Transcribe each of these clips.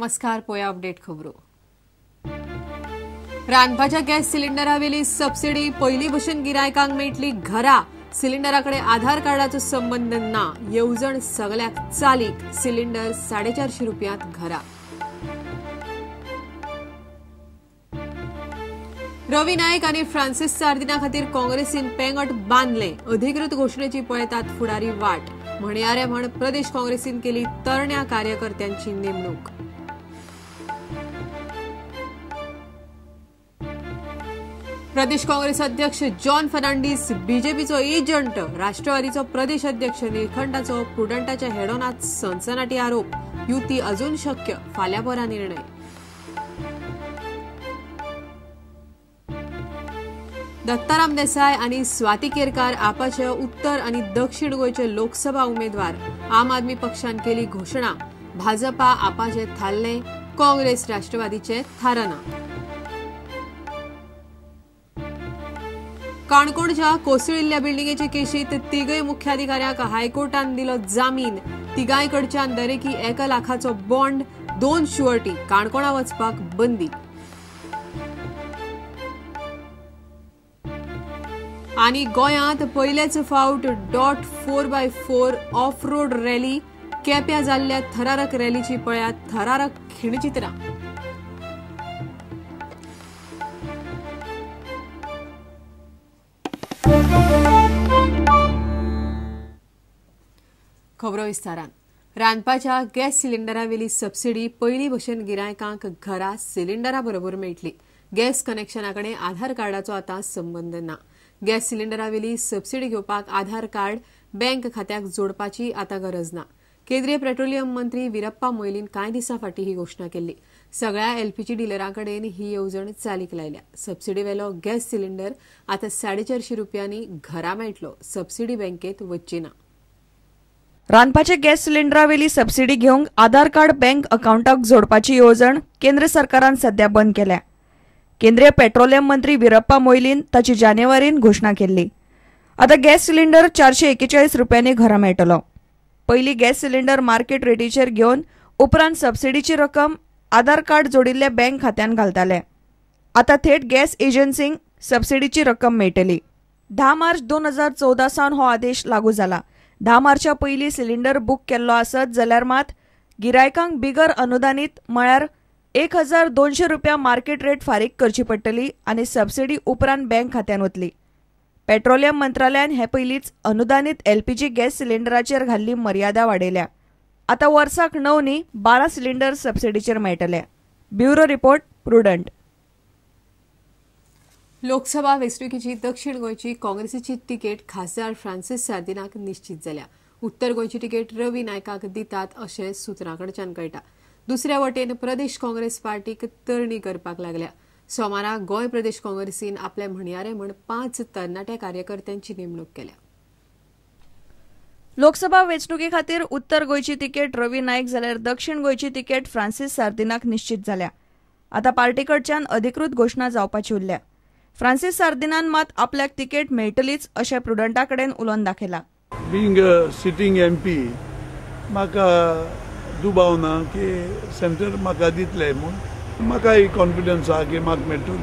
नमस्कार. पोया अपडेट खबरो. रांदपाच्या गॅस सिलिंडरावेली सबसिडी पहिली भशेन गिरायकांक मेळटली घरा. सिलिंडराकडे आधार कार्डाचो संबंध ना. येवजण सगळ्याक चालीक. सिलिंडर 450 रुपयांत घरा. रवी नाईक आणि फ्रांसिस सार्दिना खातीर काँग्रेसीन पेंगट बांदले. अधिकृत घोषणेची पळयतात फुडारी वाट. म्हणयारे म्हण प्रदेश काँग्रेसीन केली तरण्या कार्यकर्त्यांची नेमणूक. प्रदेश काँग्रेस अध्यक्ष जॉन फर्नांडीस बीजेपीचो एजंट. राष्ट्रवादीचो प्रदेश अध्यक्ष निळखंडाचो प्रुडंटाच्या हेडोनात सनसनाटी आरोप. युती अजून शक्य. फाल्यां परा निर्णय. दत्ताराम देसाय आणि स्वाती केरकार आपाचे उत्तर आणि दक्षिण गोयचे लोकसभा उमेदवार. आम आदमी पक्षान केली घोषणा. भाजपा आपाचे थारले. काँग्रेस राष्ट्रवादीचे थारना. काणकोणच्या कोसळिल्ल्या बिल्डिंगेचे केशीत तिगय मुख्याधिकाऱ्यांक हायकोर्टान दिलो जामीन. तिगांयकडच्यान दरेकी 1 लाखाचो बॉन्ड. 2 शुअर्टी. काणकोणा वचपाक बंदी. आणि गोंयांत पहिलेच फावट .4x4 ऑफ रोड रॅली. केप्यां जाल्ल्या थरारक रॅलीची पळयात थरारक खिणचित्रां. खबरो विस्तारान. रांदपाच्या गॅस सिलिंडरावेली सबसिडी पहिली भशेन गिरायकांक घरा सिलिंडरा बरोबर मेळटली. गॅस कनेक्शनाकडे आधार कार्डाचो आतां संबंध ना. गॅस सिलिंडरावेली सबसिडी घेवपाक आधार कार्ड बँक खात्याक जोडपाची आतां गरज ना. केंद्रीय पेट्रोलियम मंत्री वीरप्पा मोइलीन कांय दिसां फाटीं ही घोषणा केल्ली. सगळ्या एलपीजी डिलरांकडेन ही येवजण चालीक लायल्या. सबसिडीवेलो गॅस सिलिंडर आतां 450 रुपयांनी घरा मेळटलो. सबसिडी बँकेत वचची ना. रांदपाचे गॅस सिलिंडरावेली सबसिडी घेवंक आधार कार्ड बँक अकाउंटाक जोडपाची येवजण केंद्र सरकारान सध्या बंद केल्या. केंद्रीय पेट्रोलियम मंत्री वीरप्पा मोइलीन ताची जानेवारीन घोषणा केल्ली. आता गॅस सिलिंडर 441 रुपयांनी घरा मेळटलो. पयली गॅस सिलिंडर मार्केट रेटीचेर घेवन उपरांत सबसिडीची रक्कम आधार कार्ड जोडिल्ल्या बँक खात्यान घालताले. आता थेट गॅस एजन्सींक सबसिडीची रक्कम मेळटली. 10 मार्च 2014 सावन हो आदेश लागू जाला. 10 मार्चा पयलीं सिलिंडर बूक केल्लो आसत जाल्यार मात गिरायकांक बिगर अनुदानीत म्हळ्यार 1200 रुपया मार्केट रेट फारीक करची पडटली आणि सबसिडी उपरांत बँक खात्यान वतली. पेट्रोलियम मंत्रालयान हे पयलींच अनुदानीत एलपीजी गॅस सिलिंडराचेर घाल्ली मर्यादा वाडयल्या. आता वर्साक 9 न्ही 12 सिलिंडर सबसिडीचेर मेळटले. Bureau report Prudent. लोकसभा वेंचणुकेची दक्षिण गोंयची काँग्रेसीची तिकेट खासदार फ्रांसिस सार्दिनाक निश्चित जाल्या. उत्तर गोंयची तिकेट रवी नायकाक दितात अशें सुत्रांकडच्यान कळटा. दुसऱ्या वटेन प्रदेश काँग्रेस पार्टीक तरणी करपाक लागल्या. सोमारा गोंय प्रदेश काँग्रेसीन आपले म्हणयारे म्हण 5 तरणाट्या कार्यकर्त्यांची नेमणूक केल्या. लोकसभा वेंचणुके खातीर उत्तर गोंयची तिकेट रवी नाईक जाल्यार दक्षिण गोंयची तिकेट फ्रांसिस सार्दिनाक निश्चित जाल्या. आता पार्टीकडच्यान अधिकृत घोषणा जावपाची उरल्या. फ्रांसिस सार्दिनान मात आपल्याक तिकेट मेळटलीच अशें प्रुडंटाकडेन उलोवन दाखयला. बीइंग अ सिटींग एमपी म्हाका दुबाव ना की सेंटर म्हाका दितले म्हूण. म्हाकाय कॉन्फिडन्स आहा की म्हाका मेळटली.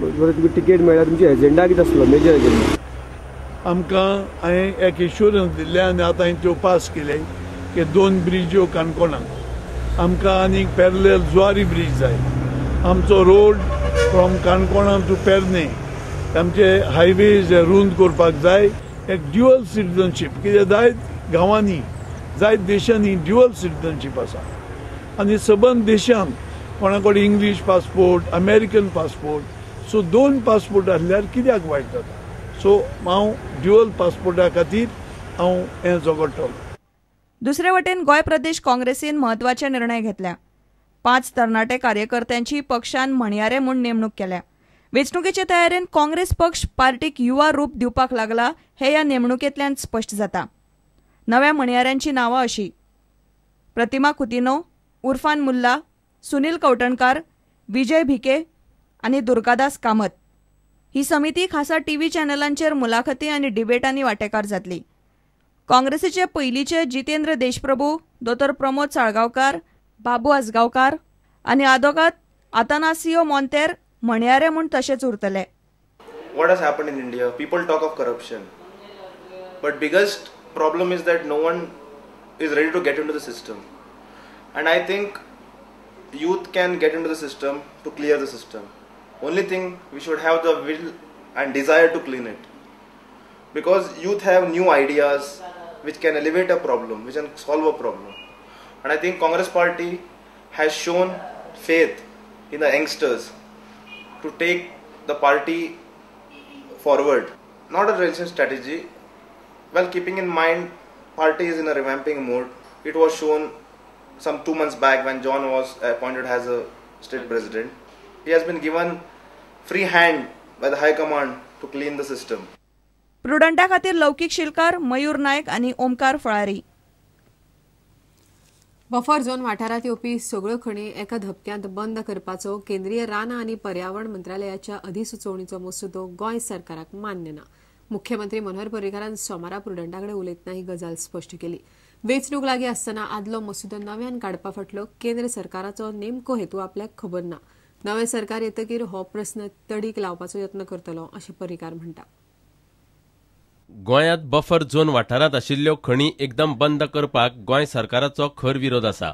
बरें, तुका तिकेट मेळ्ळ्यार तुमचो एजेंडा कितें आसलो, मेजर एजेंडा? आमकां हांवें एक इश्युरन्स दिल्ले आनी आतां हांवें त्यो पास केले की 2 ब्रिज्यो काणकोणाक. आमकां आनीक पॅरलल जुवारी ब्रिज जाय. आमचो रोड फ्रॉम काणकोणा टू पेरने आमचे हायवेज रुंद करपाक जाय. एक ड्युअल सिटीजनशीप कितें जायत गांवांनी जायत देशांनी ड्युअल सिटीजनशीप आसा आनी सबंद देशांत कोणा कडेन English passport American passport. So 2 passport आसल्यार कित्याक वायट जाता. सो हांव ड्युअल पासपोर्टा खातीर हांव हें झगडटलो. दुसरे वटेन गोंय प्रदेश काँग्रेसीन म्हत्वाचे निर्णय घेतल्या. 5 तरणाटे कार्यकर्त्यांची पक्षान म्हणयारे म्हूण नेमणूक केल्या. वेंचणुकेचे तयारेन काँग्रेस पक्ष पार्टीक युवा रूप दिवपाक लागला हे ह्या नेमणुकेंतल्यान स्पश्ट जाता. नव्या म्हणयाऱ्यांची नांवां अशीं: प्रतिमा कुतिनो, उर्फान मुल्ला, सुनील कवटणकार, विजय भिके आनी दुर्गादास कामत. ही समिती खासा टीव्ही चॅनलांचेर मुलाखती आनी डिबेटांनी वांटेकार जातली. काँग्रेसीचे पयलींचे जितेंद्र देशप्रभू, दोतोर प्रमोद साळगांवकार, बाबू आसगांवकार आनी आदोगाद आतानासियो मोंतेर म्हणयारे म्हूण तशेंच उरतले. What has happened in India? People talk of corruption, but biggest problem is that no one is ready to get into the system, and I think youth can get into the system to clear the system. Only thing, we should have the will and desire to clean it, because youth have new ideas which can elevate a problem, which can solve a problem, and I think Congress party has shown faith in the youngsters to take the party forward. Not a relation strategy. Well, keeping in mind party is in a revamping mode. It was shown some 2 months back when John was appointed as a state president. He has been given free hand by the High Command to clean the system. प्रुडंटा खातीर लौकीक शिलकार मयूर नायक आनी Omkar Phalari. Buffer zone वाठारात येवपी सगळ्यो खणी एका धपक्यांत बंद करपाचो केंद्रीय रान आनी पर्यावरण मंत्रालयाच्या अधिसुचोवणीचो मसुदो गोंय सरकाराक मान्य ना. मुख्यमंत्री मनोहर पर्रीकारान सोमारा प्रुडंटाकडे उलयतना ही गजाल स्पश्ट केली. वेंचणूक लागीं आसतना आदलो मसुदो नव्यान काडपा फाटलो केंद्र सरकाराचो नेमको हेतू आपल्याक खबर ना. नवें सरकार येतकीर हो प्रस्न तडीक लावपाचो यत्न करतलो अशें पर्रीकार म्हणटा. गोंयांत बफर झोन वाठारांत आशिल्ल्यो खणी एकदम बंद करपाक गोंय सरकाराचो खर विरोध आसा.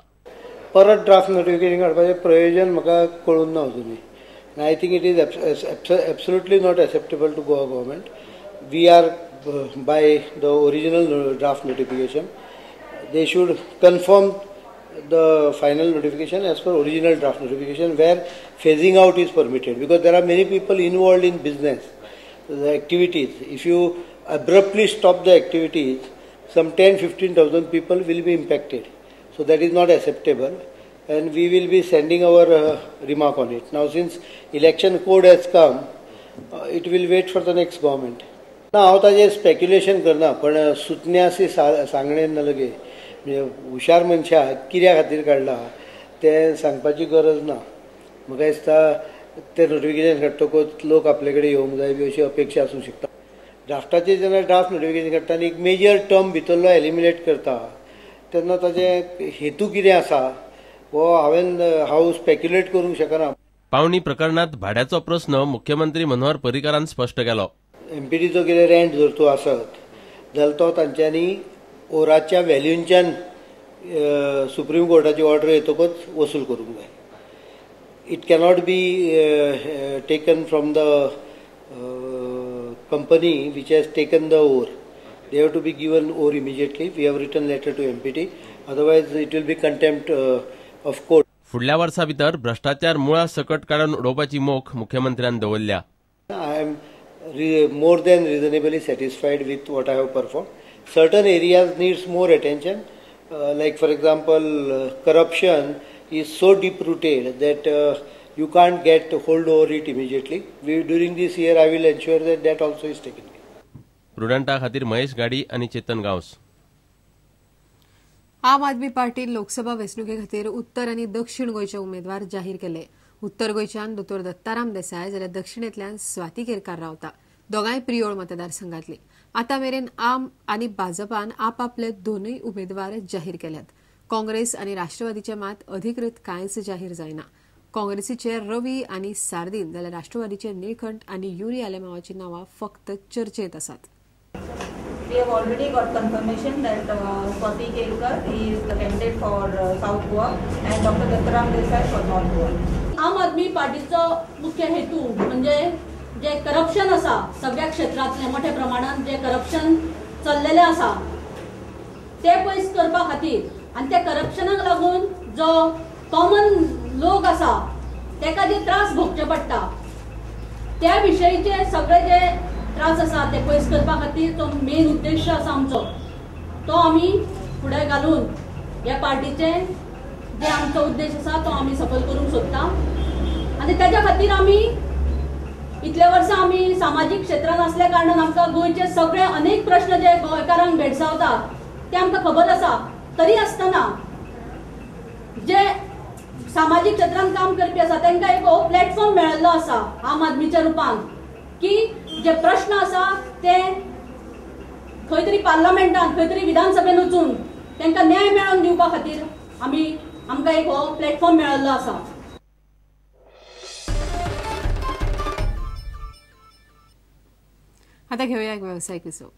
परत ड्राफ्ट नोटिफिकेशन काडपाचें प्रयोजन म्हाका कळून ना अजुनी. I think it is absolutely not acceptable to Goa government. We are by the original draft notification. They should confirm the final notification as per original draft notification, where phasing out is permitted, because there are many people involved in business, the activities. If you abruptly stop the activities, some 10-15,000 people will be impacted. So that is not acceptable, and we will be sending our remark on it. Now, since election code has come, it will wait for the next government. Now, हांव ताजेर speculation करना, पण सुतन्यासी सांगणेन ना लगे म्हणजे हुशार मनशाक कित्या खातीर काडला तें सांगपाची गरज ना. म्हाका दिसता तें नोटिफिकेशन काडटकूच लोक आपले कडेन येवंक जाय बी अशी अपेक्षा आसूंक शकता. ड्राफ्टाचेर जेन्ना ड्राफ्ट नोटिफिकेशन काडटा आनी एक मेजर टर्म भितरलो एलिमिनेट करता तेन्ना ताजें हेतू कितें आसा हो हांव स्पेक्युलेट करूंक शकना. पावणी प्रकरणात भाड्याचो प्रस्न मुख्यमंत्री मनोहर पर्रीकारान स्पश्ट केलो. एमपीटीचो कितें रेंट जर तो आसत जाल्यार तो तांच्यांनी ओराच्या व्हॅल्यूंच्यान सुप्रीम कोर्टाची ऑर्डर येतकूच वसूल करूंक जाय. It cannot be taken from the company which has taken the ore. They have to be given ore immediately. We have written letter to MPT, otherwise it will be contempt of court. फुडल्या वर्सा भितर भ्रष्टाचार मुळा सकट काडून उडोवपाची मोख मुख्यमंत्र्यान दवरल्या. I am more than reasonably satisfied with what I have performed. Certain areas needs more attention, like for example corruption is so deep rooted that you can't get hold over it immediately. During this year I will ensure that also is taken care. प्रुडंटा खातीर महेश गाडी आनी चेतन गांवस. आम आदमी पार्टीन लोकसभा वेंचणुके खातीर उत्तर आनी दक्षिण गोंयचे उमेदवार जाहीर केले. उत्तर गोंयच्यान दोतोर दत्ताराम देसाय जाल्यार दक्षिणेंतल्यान स्वाती केरकार रावता. दोगांय प्रियोळ मतदारसंघातली. आतां मेरेन आम आनी भाजपान आपापले दोनूय उमेदवार जाहीर केल्यात. काँग्रेस आनी राष्ट्रवादीचे मात अधिकृत कांयच जाहीर जायना. काँग्रेसीचे रवी आनी सार्दीन जाल्यार राष्ट्रवादीचे निळकंठ आनी युरी आलेमावाची नांवां फक्त चर्चेत आसात. We have already got confirmation that Swati Kelkar is the candidate for South Goa and Dr. Dattaram Desai for North Goa. आम आदमी पार्टीचो मुख्य हेतू म्हणजे जे करप्शन आसा सगळ्या क्षेत्रांतले मोठ्या प्रमाणात जे करप्शन चल्लेले आसा ते पयस करपा खातीर आनी त्या करप्शनाक लागून जो कॉमन लोक आसा तेका जे त्रास भोगचे पडटा त्या विशयीचे सगळे जे त्रास आसा ते पयस करपा खातीर तो मेन उद्देश आसा आमचो. तो आमी फुडें घालून ह्या पार्टीचे जे आमचो उद्देश आसा तो आमी सफल करूंक सोदता. आनी तेज्या खातीर आमी इतले वर्सां आमी सामाजीक क्षेत्रांत आसल्या कारणान आमकां गोंयचे सगळे अनेक प्रश्न जे गोंयकारांक भेडसावतात ते आमकां खबर आसा. तरी आसतना जे सामाजीक क्षेत्रांत काम करपी आसा तांकां एक प्लॅटफॉर्म मेळिल्लो आसा आम आदमीच्या रुपान की जे प्रश्न आसा ते खंय तरी पार्लमेंटान खंय तरी विधानसभेन वचून तांकां न्याय मेळोवन दिवपा खातीर आमी आमकां एक हो प्लॅटफॉर्म मेळिल्लो आसा. आता घेऊया एक व्यावसायिक विसव.